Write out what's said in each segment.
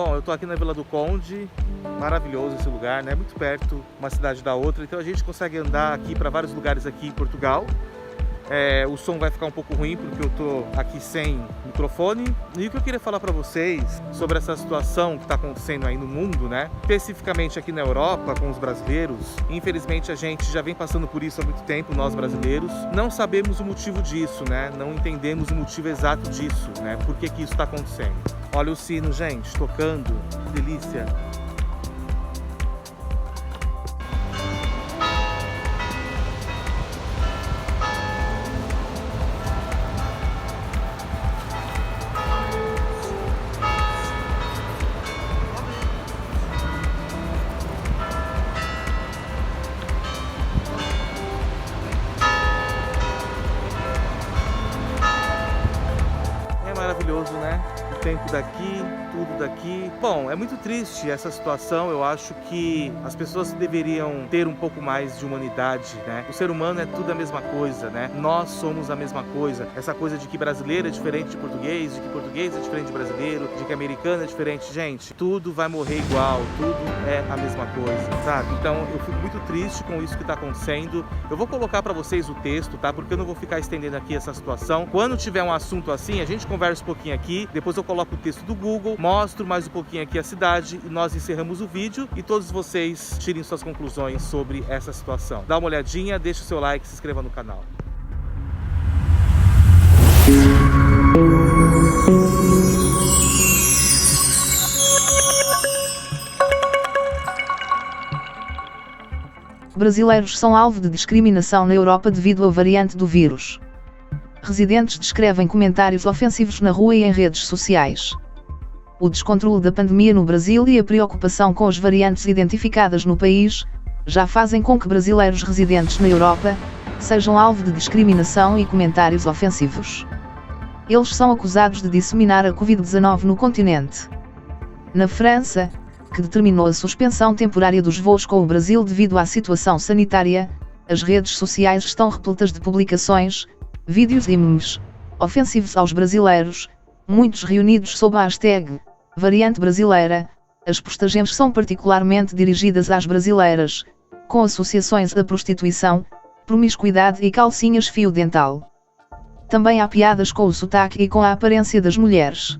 Bom, eu tô aqui na Vila do Conde, maravilhoso esse lugar, né? Muito perto uma cidade da outra, então a gente consegue andar aqui para vários lugares aqui em Portugal. O som vai ficar um pouco ruim porque eu tô aqui sem microfone. E o que eu queria falar para vocês sobre essa situação que está acontecendo aí no mundo, né? Especificamente aqui na Europa com os brasileiros. Infelizmente a gente já vem passando por isso há muito tempo, nós brasileiros. Não sabemos o motivo disso, né? Não entendemos o motivo exato disso, né? Por que que isso está acontecendo? Olha o sino, gente, tocando. Que delícia! Maravilhoso, né? O tempo daqui, tudo daqui. Bom, é muito triste essa situação. Eu acho que as pessoas deveriam ter um pouco mais de humanidade, né? O ser humano é tudo a mesma coisa, né? Nós somos a mesma coisa. Essa coisa de que brasileiro é diferente de português, de que português é diferente de brasileiro, de que americano é diferente. Gente, tudo vai morrer igual, tudo é a mesma coisa, sabe? Então eu fico muito triste com isso que tá acontecendo. Eu vou colocar pra vocês o texto, tá? Porque eu não vou ficar estendendo aqui essa situação. Quando tiver um assunto assim, a gente conversa um pouquinho aqui, depois eu coloco o texto do Google, mostro mais um pouquinho aqui a cidade e nós encerramos o vídeo e todos vocês tirem suas conclusões sobre essa situação. Dá uma olhadinha, deixa o seu like, se inscreva no canal. Brasileiros são alvo de discriminação na Europa devido à variante do vírus. Residentes descrevem comentários ofensivos na rua e em redes sociais. O descontrole da pandemia no Brasil e a preocupação com as variantes identificadas no país já fazem com que brasileiros residentes na Europa sejam alvo de discriminação e comentários ofensivos. Eles são acusados de disseminar a Covid-19 no continente. Na França, que determinou a suspensão temporária dos voos com o Brasil devido à situação sanitária, as redes sociais estão repletas de publicações, vídeos e memes ofensivos aos brasileiros, muitos reunidos sob a hashtag variante brasileira. As postagens são particularmente dirigidas às brasileiras, com associações à prostituição, promiscuidade e calcinhas fio dental. Também há piadas com o sotaque e com a aparência das mulheres.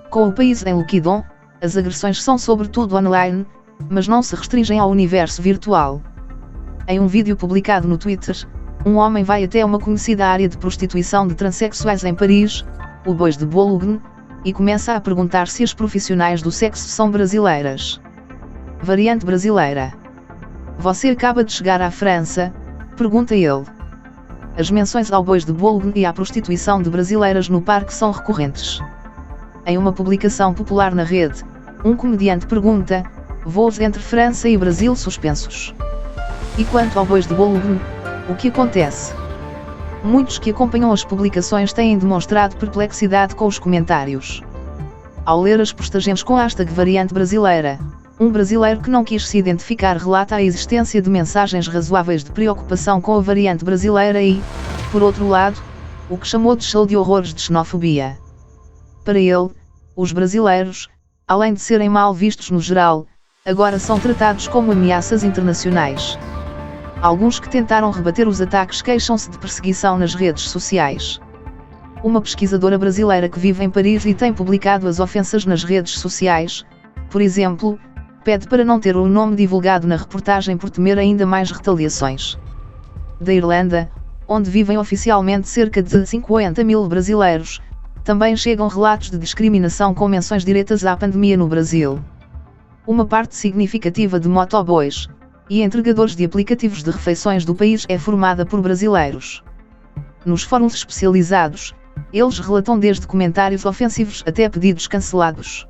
Com o país em liquidão, as agressões são sobretudo online, mas não se restringem ao universo virtual. Em um vídeo publicado no Twitter, um homem vai até uma conhecida área de prostituição de transexuais em Paris, o Bois de Boulogne, e começa a perguntar se as profissionais do sexo são brasileiras. Variante brasileira. Você acaba de chegar à França? Pergunta ele. As menções ao Bois de Boulogne e à prostituição de brasileiras no parque são recorrentes. Em uma publicação popular na rede, um comediante pergunta: voos entre França e Brasil suspensos. E quanto ao Bois de Boulogne, o que acontece? Muitos que acompanham as publicações têm demonstrado perplexidade com os comentários. Ao ler as postagens com a hashtag variante brasileira, um brasileiro que não quis se identificar relata a existência de mensagens razoáveis de preocupação com a variante brasileira e, por outro lado, o que chamou de show de horrores de xenofobia. Para ele, os brasileiros, além de serem mal vistos no geral, agora são tratados como ameaças internacionais. Alguns que tentaram rebater os ataques queixam-se de perseguição nas redes sociais. Uma pesquisadora brasileira que vive em Paris e tem publicado as ofensas nas redes sociais, por exemplo, pede para não ter o nome divulgado na reportagem por temer ainda mais retaliações. Da Irlanda, onde vivem oficialmente cerca de 50 mil brasileiros, também chegam relatos de discriminação com menções diretas à pandemia no Brasil. Uma parte significativa de motoboys e entregadores de aplicativos de refeições do país é formada por brasileiros. Nos fóruns especializados, eles relatam desde comentários ofensivos até pedidos cancelados.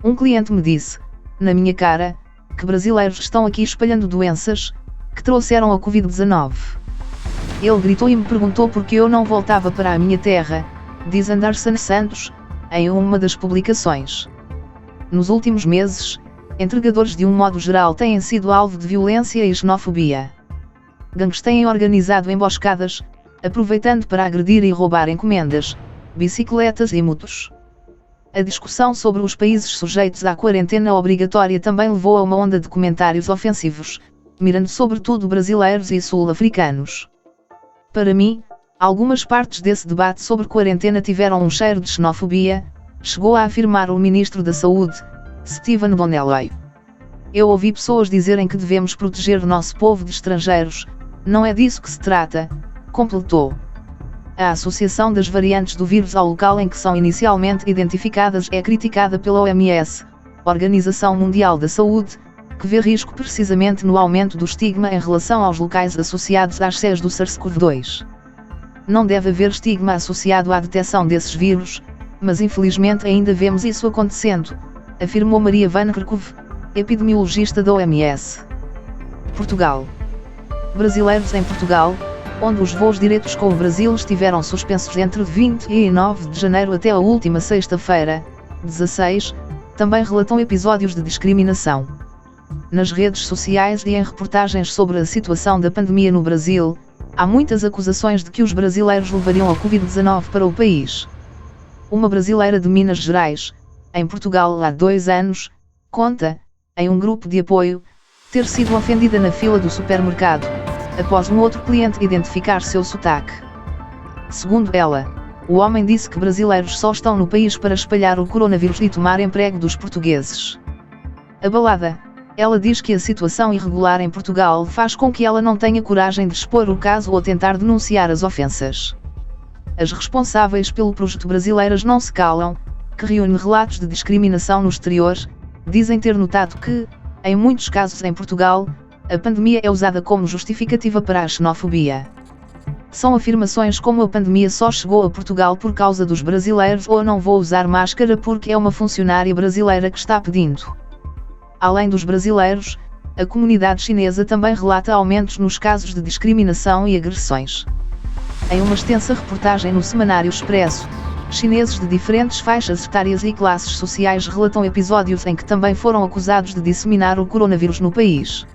Um cliente me disse, na minha cara, que brasileiros estão aqui espalhando doenças que trouxeram a Covid-19. Ele gritou e me perguntou por que eu não voltava para a minha terra, diz Anderson Santos, em uma das publicações. Nos últimos meses, entregadores de um modo geral têm sido alvo de violência e xenofobia. Gangues têm organizado emboscadas, aproveitando para agredir e roubar encomendas, bicicletas e motos. A discussão sobre os países sujeitos à quarentena obrigatória também levou a uma onda de comentários ofensivos, mirando sobretudo brasileiros e sul-africanos. Para mim, algumas partes desse debate sobre quarentena tiveram um cheiro de xenofobia, chegou a afirmar o ministro da Saúde, Stephen Donnelly. Eu ouvi pessoas dizerem que devemos proteger o nosso povo de estrangeiros, não é disso que se trata, completou. A associação das variantes do vírus ao local em que são inicialmente identificadas é criticada pela OMS, Organização Mundial da Saúde, que vê risco precisamente no aumento do estigma em relação aos locais associados às sedes do SARS-CoV-2. Não deve haver estigma associado à detecção desses vírus, mas infelizmente ainda vemos isso acontecendo, afirmou Maria Van Kerkhove, epidemiologista da OMS. Portugal. Brasileiros em Portugal, onde os voos diretos com o Brasil estiveram suspensos entre 20 e 9 de janeiro até a última sexta-feira, 16, também relatam episódios de discriminação. Nas redes sociais e em reportagens sobre a situação da pandemia no Brasil, há muitas acusações de que os brasileiros levariam a Covid-19 para o país. Uma brasileira de Minas Gerais, em Portugal há 2 anos, conta, em um grupo de apoio, ter sido ofendida na fila do supermercado, após um outro cliente identificar seu sotaque. Segundo ela, o homem disse que brasileiros só estão no país para espalhar o coronavírus e tomar emprego dos portugueses. Abalada, ela diz que a situação irregular em Portugal faz com que ela não tenha coragem de expor o caso ou tentar denunciar as ofensas. As responsáveis pelo projeto Brasileiras Não Se Calam, que reúne relatos de discriminação no exterior, dizem ter notado que, em muitos casos em Portugal, a pandemia é usada como justificativa para a xenofobia. São afirmações como a pandemia só chegou a Portugal por causa dos brasileiros ou não vou usar máscara porque é uma funcionária brasileira que está pedindo. Além dos brasileiros, a comunidade chinesa também relata aumentos nos casos de discriminação e agressões. Em uma extensa reportagem no Semanário Expresso, chineses de diferentes faixas etárias e classes sociais relatam episódios em que também foram acusados de disseminar o coronavírus no país.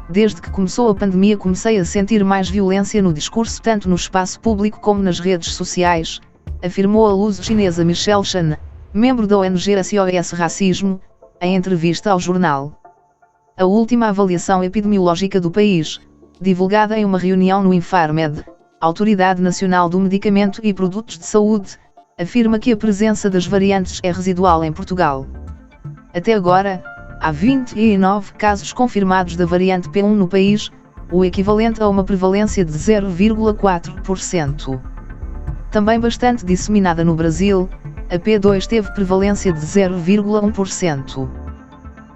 Desde que começou a pandemia comecei a sentir mais violência no discurso tanto no espaço público como nas redes sociais, afirmou a luso chinesa Michelle Chen, membro da ONG SOS Racismo, em entrevista ao jornal. A última avaliação epidemiológica do país, divulgada em uma reunião no Infarmed, Autoridade Nacional do Medicamento e Produtos de Saúde, afirma que a presença das variantes é residual em Portugal. Até agora, há 29 casos confirmados da variante P1 no país, o equivalente a uma prevalência de 0,4%. Também bastante disseminada no Brasil, a P2 teve prevalência de 0,1%.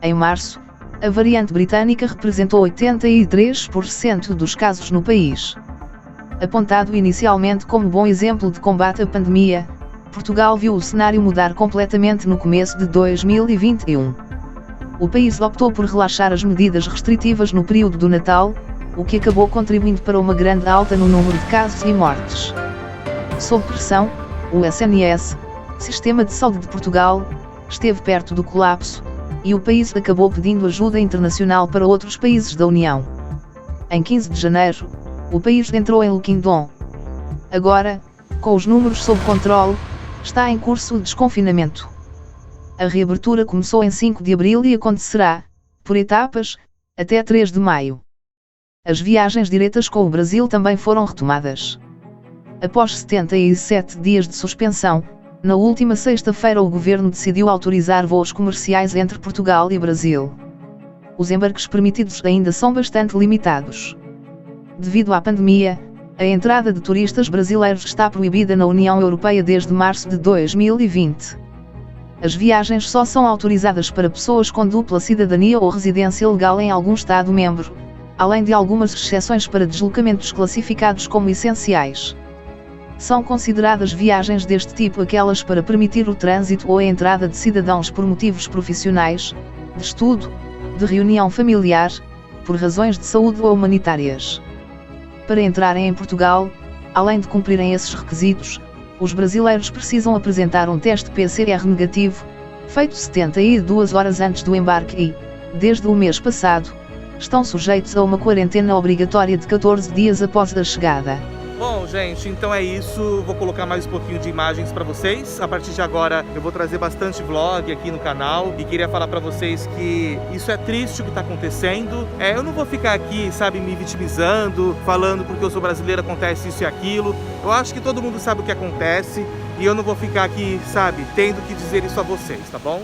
Em março, a variante britânica representou 83% dos casos no país. Apontado inicialmente como bom exemplo de combate à pandemia, Portugal viu o cenário mudar completamente no começo de 2021. O país optou por relaxar as medidas restritivas no período do Natal, o que acabou contribuindo para uma grande alta no número de casos e mortes. Sob pressão, o SNS, Sistema de Saúde de Portugal, esteve perto do colapso, e o país acabou pedindo ajuda internacional para outros países da União. Em 15 de janeiro, o país entrou em lockdown. Agora, com os números sob controle, está em curso o desconfinamento. A reabertura começou em 5 de abril e acontecerá, por etapas, até 3 de maio. As viagens diretas com o Brasil também foram retomadas. Após 77 dias de suspensão, na última sexta-feira o governo decidiu autorizar voos comerciais entre Portugal e Brasil. Os embarques permitidos ainda são bastante limitados. Devido à pandemia, a entrada de turistas brasileiros está proibida na União Europeia desde março de 2020. As viagens só são autorizadas para pessoas com dupla cidadania ou residência legal em algum Estado-membro, além de algumas exceções para deslocamentos classificados como essenciais. São consideradas viagens deste tipo aquelas para permitir o trânsito ou a entrada de cidadãos por motivos profissionais, de estudo, de reunião familiar, por razões de saúde ou humanitárias. Para entrarem em Portugal, além de cumprirem esses requisitos, os brasileiros precisam apresentar um teste PCR negativo, feito 72 horas antes do embarque e, desde o mês passado, estão sujeitos a uma quarentena obrigatória de 14 dias após a chegada. Bom, Bom, gente, então é isso. Vou colocar mais um pouquinho de imagens pra vocês. A partir de agora eu vou trazer bastante vlog aqui no canal e queria falar pra vocês que isso é triste o que tá acontecendo. Eu não vou ficar aqui, sabe, me vitimizando, falando porque eu sou brasileiro acontece isso e aquilo. Eu acho que todo mundo sabe o que acontece e eu não vou ficar aqui, sabe, tendo que dizer isso a vocês, tá bom?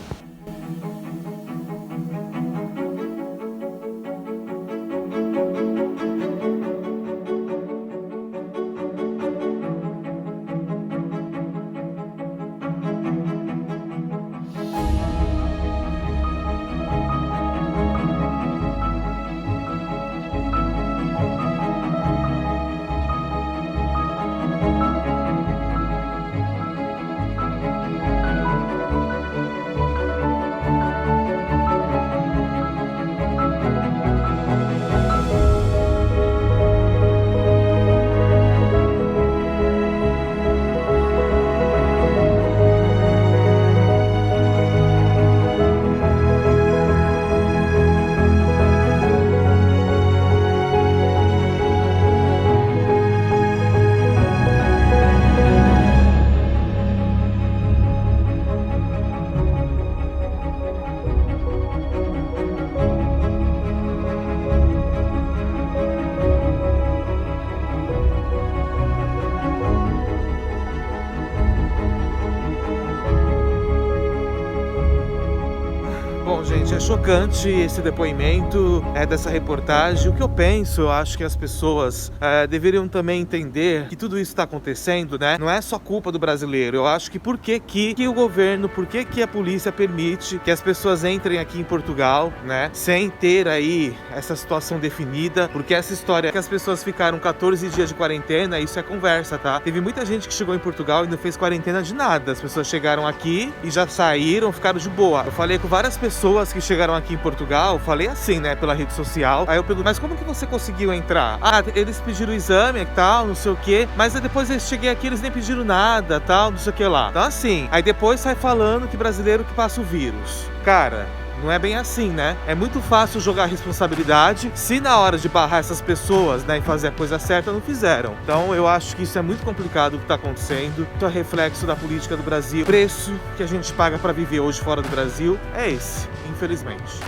Bom, gente, é chocante esse depoimento dessa reportagem. O que eu penso, eu acho que as pessoas deveriam também entender que tudo isso está acontecendo, né? Não é só culpa do brasileiro. Eu acho que por que o governo, por que a polícia permite que as pessoas entrem aqui em Portugal, né? Sem ter aí essa situação definida, porque essa história que as pessoas ficaram 14 dias de quarentena, isso é conversa, tá? Teve muita gente que chegou em Portugal e não fez quarentena de nada. As pessoas chegaram aqui e já saíram, ficaram de boa. Eu falei com várias pessoas que chegaram aqui em Portugal, falei assim, né, pela rede social. Aí eu pergunto, mas como que você conseguiu entrar? Ah, eles pediram o exame e tal, não sei o que, mas aí depois eu cheguei aqui, eles nem pediram nada, tal, não sei o que lá. Então assim, aí depois sai falando que brasileiro que passa o vírus. Cara, não é bem assim, né? É muito fácil jogar a responsabilidade se na hora de barrar essas pessoas, né, e fazer a coisa certa, não fizeram. Então eu acho que isso é muito complicado o que tá acontecendo. Então é reflexo da política do Brasil. O preço que a gente paga para viver hoje fora do Brasil é esse, infelizmente.